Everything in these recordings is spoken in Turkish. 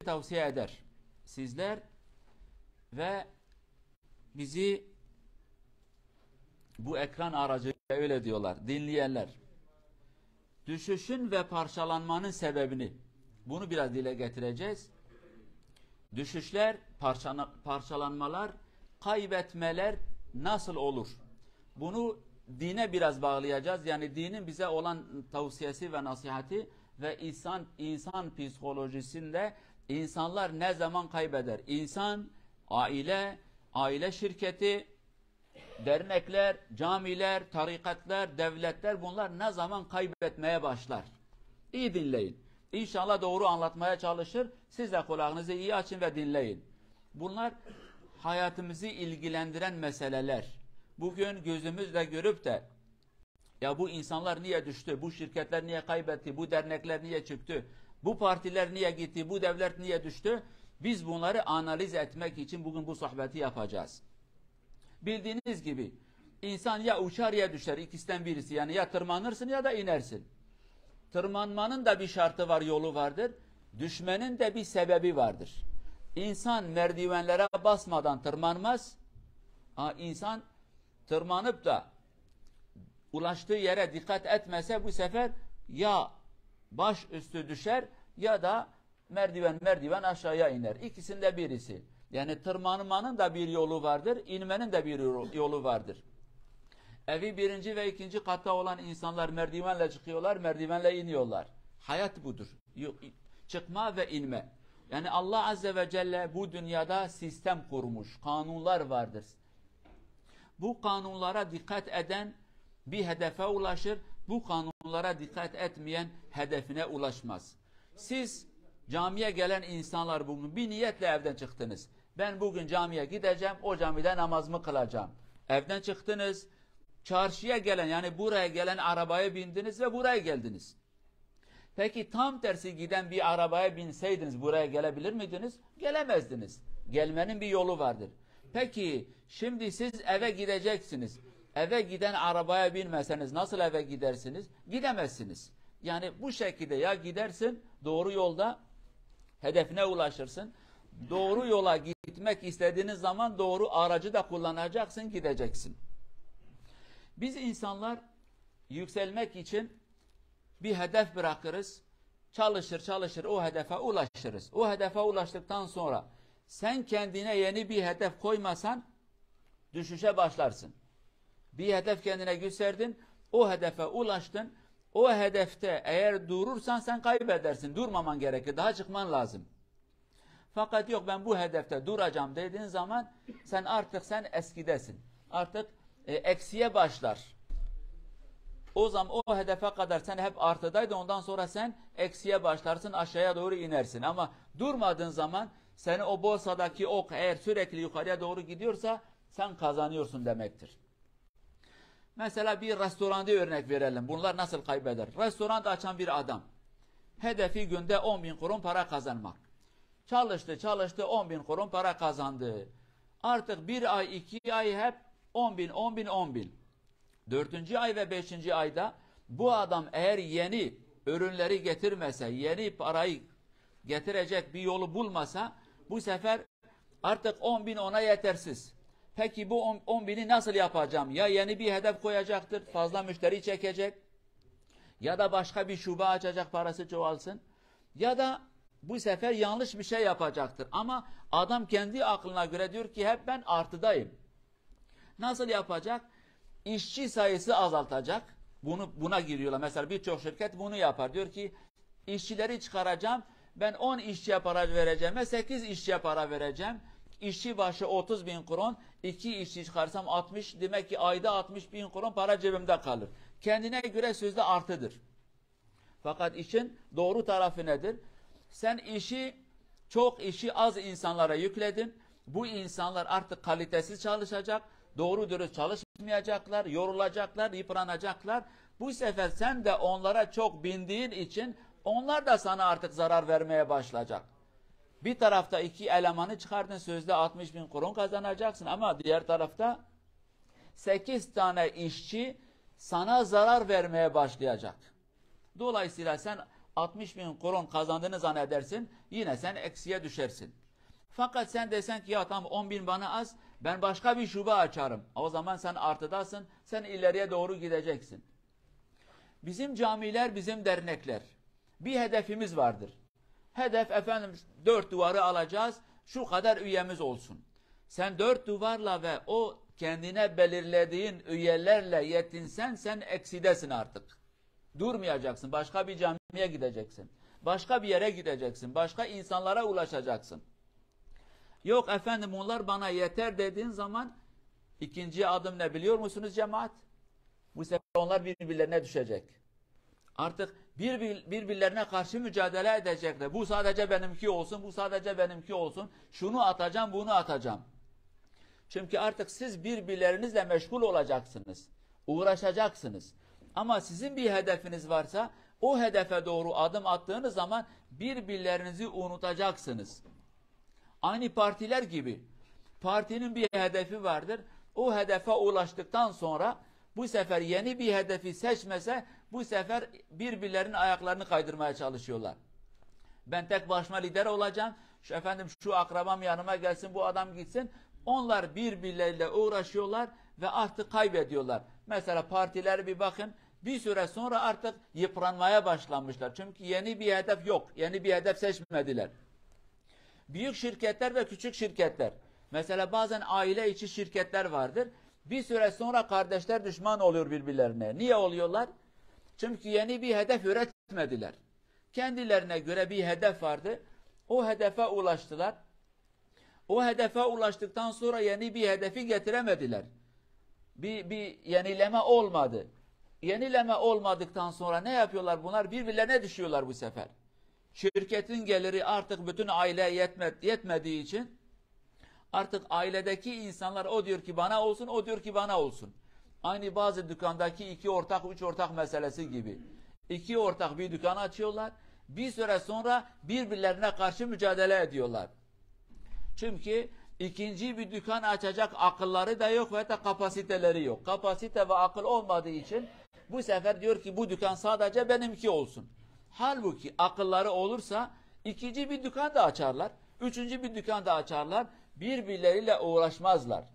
tavsiye eder. Sizler ve bizi bu ekran aracıyla öyle diyorlar, dinleyenler. Düşüşün ve parçalanmanın sebebini, bunu biraz dile getireceğiz. Düşüşler, parçalanmalar, kaybetmeler nasıl olur? Bunu dine biraz bağlayacağız. Yani dinin bize olan tavsiyesi ve nasihati ve insan psikolojisinde insanlar ne zaman kaybeder? İnsan, aile şirketi, dernekler, camiler, tarikatlar, devletler, bunlar ne zaman kaybetmeye başlar? İyi dinleyin. İnşallah doğru anlatmaya çalışır. Siz de kulağınızı iyi açın ve dinleyin. Bunlar hayatımızı ilgilendiren meseleler. Bugün gözümüzle görüp de ya bu insanlar niye düştü, bu şirketler niye kaybetti, bu dernekler niye çıktı, bu partiler niye gitti, bu devlet niye düştü? Biz bunları analiz etmek için bugün bu sohbeti yapacağız. Bildiğiniz gibi insan ya uçar ya düşer, ikisinden birisi. Yani ya tırmanırsın ya da inersin. Tırmanmanın da bir şartı var, yolu vardır. Düşmenin de bir sebebi vardır. İnsan merdivenlere basmadan tırmanmaz. İnsan tırmanıp da ulaştığı yere dikkat etmese bu sefer ya baş üstü düşer ya da merdiven aşağıya iner. İkisinde birisi. Yani tırmanmanın da bir yolu vardır, inmenin de bir yolu vardır. Evi birinci ve ikinci katta olan insanlar merdivenle çıkıyorlar, merdivenle iniyorlar. Hayat budur. Çıkma ve inme. Yani Allah Azze ve Celle bu dünyada sistem kurmuş, kanunlar vardır. Bu kanunlara dikkat eden bir hedefe ulaşır, bu kanunlara dikkat etmeyen hedefine ulaşmaz. Siz camiye gelen insanlar bugün bir niyetle evden çıktınız. Ben bugün camiye gideceğim, o camide namazımı kılacağım. Evden çıktınız, çarşıya gelen yani buraya gelen arabaya bindiniz ve buraya geldiniz. Peki tam tersi giden bir arabaya binseydiniz buraya gelebilir miydiniz? Gelemezdiniz. Gelmenin bir yolu vardır. Peki şimdi siz eve gideceksiniz. Eve giden arabaya binmeseniz nasıl eve gidersiniz? Gidemezsiniz. Yani bu şekilde ya gidersin doğru yolda hedefine ulaşırsın. Doğru yola gitmek istediğiniz zaman doğru aracı da kullanacaksın, gideceksin. Biz insanlar yükselmek için bir hedef bırakırız. Çalışır o hedefe ulaşırız. O hedefe ulaştıktan sonra sen kendine yeni bir hedef koymasan düşüşe başlarsın. Bir hedef kendine gösterdin, o hedefe ulaştın. O hedefte eğer durursan sen kaybedersin. Durmaman gerekir. Daha çıkman lazım. Fakat yok ben bu hedefte duracağım dediğin zaman sen eskidesin. Artık eksiye başlar. O zaman o hedefe kadar sen hep artıdaydın, ondan sonra sen eksiye başlarsın, aşağıya doğru inersin. Ama durmadığın zaman seni o borsadaki ok eğer sürekli yukarıya doğru gidiyorsa sen kazanıyorsun demektir. Mesela bir restoranda örnek verelim. Bunlar nasıl kaybeder? Restoran açan bir adam. Hedefi günde 10.000 kuruş para kazanmak. Çalıştı 10.000 kuruş para kazandı. Artık bir ay, 2 ay hep 10.000. 4. ay ve 5. ayda bu adam eğer yeni ürünleri getirmese, yeni parayı getirecek bir yolu bulmasa bu sefer artık 10.000 ona yetersiz. Peki bu 10.000'i nasıl yapacağım? Ya yeni bir hedef koyacaktır, fazla müşteri çekecek ya da başka bir şube açacak parası çoğalsın ya da bu sefer yanlış bir şey yapacaktır. Ama adam kendi aklına göre diyor ki hep ben artıdayım. Nasıl yapacak? İşçi sayısı azaltacak. Buna giriyorlar. Mesela birçok şirket bunu yapar. Diyor ki işçileri çıkaracağım. Ben 10 işçiye para vereceğim. 8 işçiye para vereceğim. İşçi başı 30.000 kuruş. 2 işçi çıkarsam 60. Demek ki ayda 60.000 kuruş para cebimde kalır. Kendine göre sözde artıdır. Fakat işin doğru tarafı nedir? Sen çok işi az insanlara yükledin. Bu insanlar artık kalitesiz çalışacak. Doğru dürüst çalışmayacaklar, yorulacaklar, yıpranacaklar. Bu sefer sen de onlara çok bindiğin için onlar da sana artık zarar vermeye başlayacak. Bir tarafta 2 elemanı çıkardın, sözde 60.000 kuruş kazanacaksın ama diğer tarafta 8 tane işçi sana zarar vermeye başlayacak. Dolayısıyla sen 60.000 kron kazandığını zannedersin. Yine sen eksiye düşersin. Fakat sen desen ki ya tamam 10.000 bana az, ben başka bir şube açarım. O zaman sen artıdasın, sen ileriye doğru gideceksin. Bizim camiler, bizim dernekler. Bir hedefimiz vardır. Hedef efendim 4 duvarı alacağız, şu kadar üyemiz olsun. Sen 4 duvarla ve o kendine belirlediğin üyelerle yetinsen sen eksidesin artık. Durmayacaksın, başka bir camiye gideceksin. Başka bir yere gideceksin, başka insanlara ulaşacaksın. Yok efendim onlar bana yeter dediğin zaman ikinci adım ne biliyor musunuz cemaat? Bu sefer onlar birbirlerine düşecek. Artık birbirlerine karşı mücadele edecekler. Bu sadece benimki olsun, bu sadece benimki olsun. Şunu atacağım, bunu atacağım. Çünkü artık siz birbirlerinizle meşgul olacaksınız. Uğraşacaksınız. Ama sizin bir hedefiniz varsa o hedefe doğru adım attığınız zaman birbirlerinizi unutacaksınız. Aynı partiler gibi. Partinin bir hedefi vardır. O hedefe ulaştıktan sonra bu sefer yeni bir hedefi seçmese bu sefer birbirlerinin ayaklarını kaydırmaya çalışıyorlar. Ben tek başıma lider olacağım. Şu akrabam yanıma gelsin, bu adam gitsin. Onlar birbirleriyle uğraşıyorlar ve artık kaybediyorlar. Mesela partileri bir bakın. Bir süre sonra artık yıpranmaya başlamışlar. Çünkü yeni bir hedef yok. Yeni bir hedef seçmediler. Büyük şirketler ve küçük şirketler. Mesela bazen aile içi şirketler vardır. Bir süre sonra kardeşler düşman oluyor birbirlerine. Niye oluyorlar? Çünkü yeni bir hedef üretmediler. Kendilerine göre bir hedef vardı. O hedefe ulaştılar. O hedefe ulaştıktan sonra yeni bir hedefi getiremediler. Bir yenileme olmadı. Yenileme olmadıktan sonra ne yapıyorlar bunlar? Birbirlerine düşüyorlar bu sefer. Şirketin geliri artık bütün aileye yetmediği için artık ailedeki insanlar o diyor ki bana olsun, o diyor ki bana olsun. Aynı bazı dükkandaki 2 ortak, 3 ortak meselesi gibi. 2 ortak bir dükkan açıyorlar. Bir süre sonra birbirlerine karşı mücadele ediyorlar. Çünkü ikinci bir dükkan açacak akılları da yok ve de kapasiteleri yok. Kapasite ve akıl olmadığı için bu sefer diyor ki bu dükkan sadece benimki olsun. Halbuki akılları olursa ikinci bir dükkan da açarlar. Üçüncü bir dükkan da açarlar. Birbirleriyle uğraşmazlar.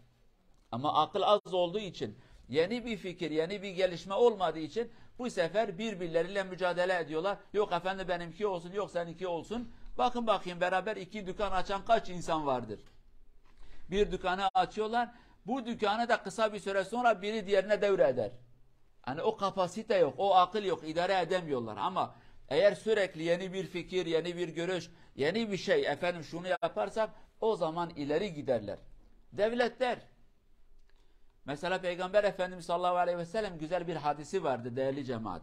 Ama akıl az olduğu için, yeni bir fikir, yeni bir gelişme olmadığı için bu sefer birbirleriyle mücadele ediyorlar. Yok efendim benimki olsun, yok seninki olsun. Bakın bakayım beraber 2 dükkan açan kaç insan vardır? Bir dükkanı açıyorlar. Bu dükkanı da kısa bir süre sonra biri diğerine devreder. Yani o kapasite yok, o akıl yok, idare edemiyorlar. Ama eğer sürekli yeni bir fikir, yeni bir görüş, yeni bir şey, efendim şunu yaparsak o zaman ileri giderler. Devletler. Mesela Peygamber Efendimiz sallallahu aleyhi ve sellem güzel bir hadisi vardı değerli cemaat.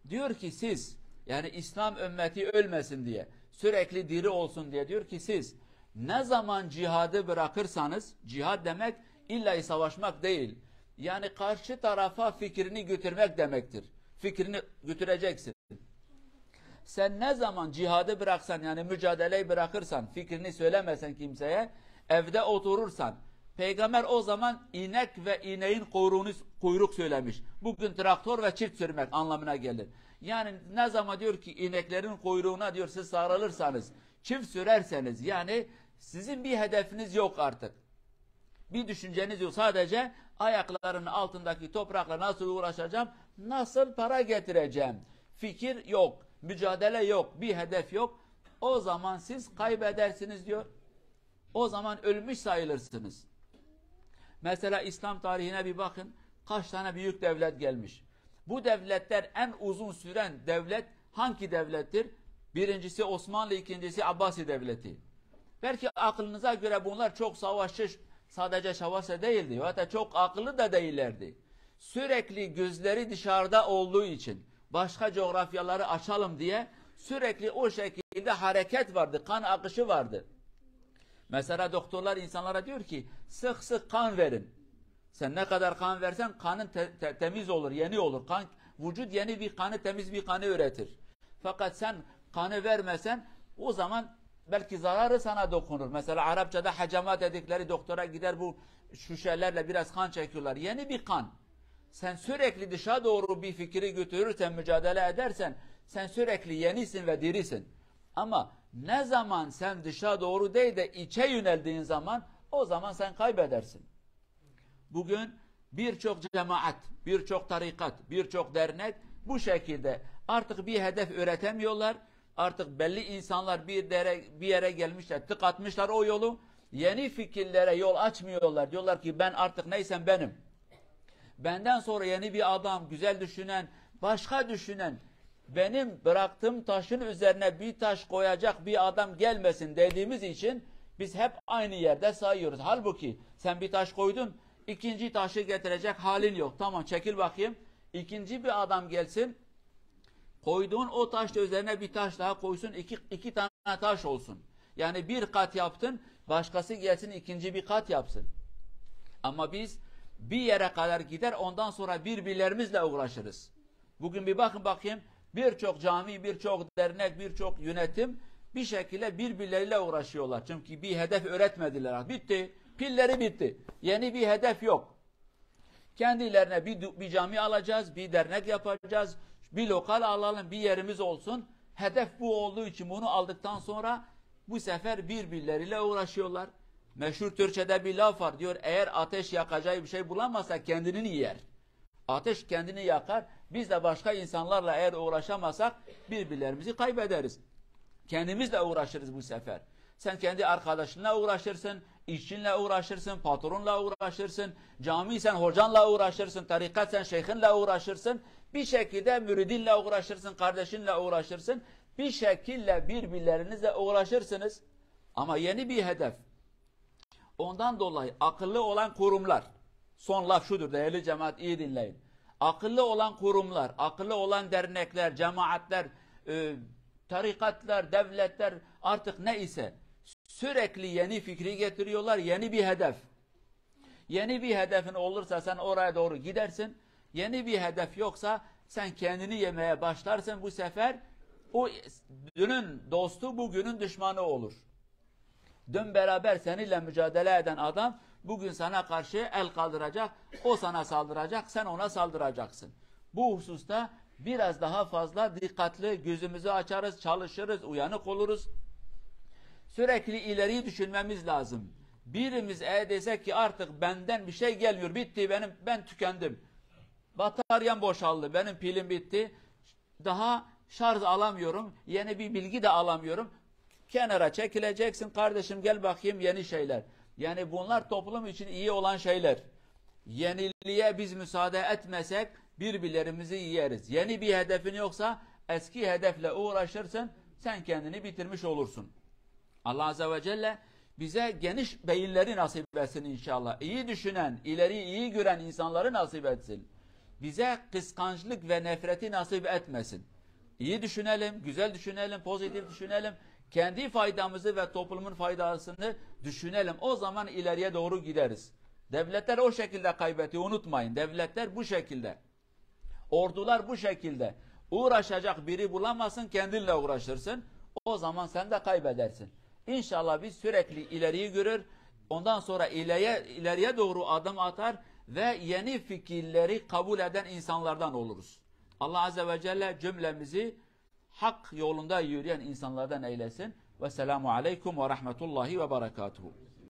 Diyor ki siz, yani İslam ümmeti ölmesin diye, sürekli diri olsun diye diyor ki siz ne zaman cihadı bırakırsanız, cihad demek illa savaşmak değil. Yani karşı tarafa fikrini götürmek demektir. Fikrini götüreceksin. Sen ne zaman cihadı bıraksan, yani mücadeleyi bırakırsan, fikrini söylemesen kimseye, evde oturursan, Peygamber o zaman inek ve ineğin kuyruk söylemiş. Bugün traktör ve çift sürmek anlamına gelir. Yani ne zaman diyor ki ineklerin kuyruğuna diyor siz sarılırsanız, çift sürerseniz, yani sizin bir hedefiniz yok artık. Bir düşünceniz yok. Sadece ayaklarının altındaki toprakla nasıl uğraşacağım, nasıl para getireceğim. Fikir yok, mücadele yok, bir hedef yok. O zaman siz kaybedersiniz diyor. O zaman ölmüş sayılırsınız. Mesela İslam tarihine bir bakın. Kaç tane büyük devlet gelmiş. Bu devletler en uzun süren devlet hangi devlettir? Birincisi Osmanlı, ikincisi Abbasi devleti. Belki aklınıza göre bunlar çok savaşçı, sadece savaşçı değildi. Hatta çok akıllı da değillerdi. Sürekli gözleri dışarıda olduğu için başka coğrafyaları açalım diye sürekli o şekilde hareket vardı, kan akışı vardı. Mesela doktorlar insanlara diyor ki sık sık kan verin. Sen ne kadar kan versen kanın temiz olur, yeni olur. Vücut yeni bir kanı, temiz bir kanı üretir. Fakat sen kanı vermesen o zaman belki zararı sana dokunur. Mesela Arapçada hacama dedikleri, doktora gider bu şişelerle biraz kan çekiyorlar. Yeni bir kan. Sen sürekli dışa doğru bir fikri götürürsen, mücadele edersen Sen sürekli yenisin ve dirisin. Ama ne zaman sen dışa doğru değil de içe yöneldiğin zaman o zaman sen kaybedersin. Bugün birçok cemaat, birçok tarikat, birçok dernek bu şekilde artık bir hedef üretemiyorlar. Artık belli insanlar bir yere gelmişler, tık atmışlar o yolu. Yeni fikirlere yol açmıyorlar. Diyorlar ki ben artık neysem benim. Benden sonra yeni bir adam, güzel düşünen, başka düşünen, benim bıraktığım taşın üzerine bir taş koyacak bir adam gelmesin dediğimiz için biz hep aynı yerde sayıyoruz. Halbuki sen bir taş koydun, ikinci taşı getirecek halin yok. Tamam, çekil bakayım. İkinci bir adam gelsin, koyduğun o taş üzerine bir taş daha koysun, iki tane taş olsun. Yani bir kat yaptın, başkası gelsin ikinci bir kat yapsın. Ama biz bir yere kadar gider, ondan sonra birbirlerimizle uğraşırız. Bugün bir bakın bakayım, birçok cami, birçok dernek, birçok yönetim bir şekilde birbirleriyle uğraşıyorlar. Çünkü bir hedef üretmediler. Bitti, pilleri bitti. Yeni bir hedef yok. Kendilerine bir cami alacağız, bir dernek yapacağız, bir lokal alalım, bir yerimiz olsun. Hedef bu olduğu için bunu aldıktan sonra bu sefer birbirleriyle uğraşıyorlar. Meşhur Türkçe'de bir laf var, diyor eğer ateş yakacağı bir şey bulamazsa kendini yer. Ateş kendini yakar. Biz de başka insanlarla eğer uğraşamazsak birbirlerimizi kaybederiz. Kendimizle uğraşırız bu sefer. Sen kendi arkadaşınla uğraşırsın, işçinle uğraşırsın, patronla uğraşırsın, cami sen hocanla uğraşırsın, tarikat sen şeyhinle uğraşırsın, bir şekilde müridinle uğraşırsın, kardeşinle uğraşırsın, bir şekilde birbirlerinizle uğraşırsınız. Ama yeni bir hedef. Ondan dolayı akıllı olan kurumlar, son laf şudur değerli cemaat, iyi dinleyin. Akıllı olan kurumlar, akıllı olan dernekler, cemaatler, tarikatlar, devletler artık ne ise sürekli yeni fikri getiriyorlar, yeni bir hedef. Yeni bir hedefin olursa sen oraya doğru gidersin. Yeni bir hedef yoksa sen kendini yemeye başlarsın, bu sefer o dünün dostu bugünün düşmanı olur. Dün beraber seninle mücadele eden adam bugün sana karşı el kaldıracak, o sana saldıracak, sen ona saldıracaksın. Bu hususta biraz daha fazla dikkatli, gözümüzü açarız, çalışırız, uyanık oluruz. Sürekli ileriyi düşünmemiz lazım. Birimiz desek ki artık benden bir şey gelmiyor, bitti, ben tükendim. Bataryam boşaldı, benim pilim bitti. Daha şarj alamıyorum, yeni bir bilgi de alamıyorum. Kenara çekileceksin, kardeşim gel bakayım yeni şeyler. Yani bunlar toplum için iyi olan şeyler. Yeniliğe biz müsaade etmesek birbirlerimizi yeriz. Yeni bir hedefin yoksa eski hedefle uğraşırsın, sen kendini bitirmiş olursun. Allah Azze ve Celle bize geniş beyinleri nasip etsin inşallah. İyi düşünen, ileriyi iyi gören insanları nasip etsin. Bize kıskançlık ve nefreti nasip etmesin. İyi düşünelim, güzel düşünelim, pozitif düşünelim. Kendi faydamızı ve toplumun faydasını düşünelim. O zaman ileriye doğru gideriz. Devletler o şekilde kaybetti. Unutmayın. Devletler bu şekilde. Ordular bu şekilde. Uğraşacak biri bulamazsın, kendinle uğraşırsın. O zaman sen de kaybedersin. İnşallah biz sürekli ileriyi görür. Ondan sonra ileriye doğru adım atar ve yeni fikirleri kabul eden insanlardan oluruz. Allah Azze ve Celle cümlemizi hak yolunda yürüyen insanlardan eylesin. Vesselamu aleyküm ve rahmetullahi ve berekatuhu.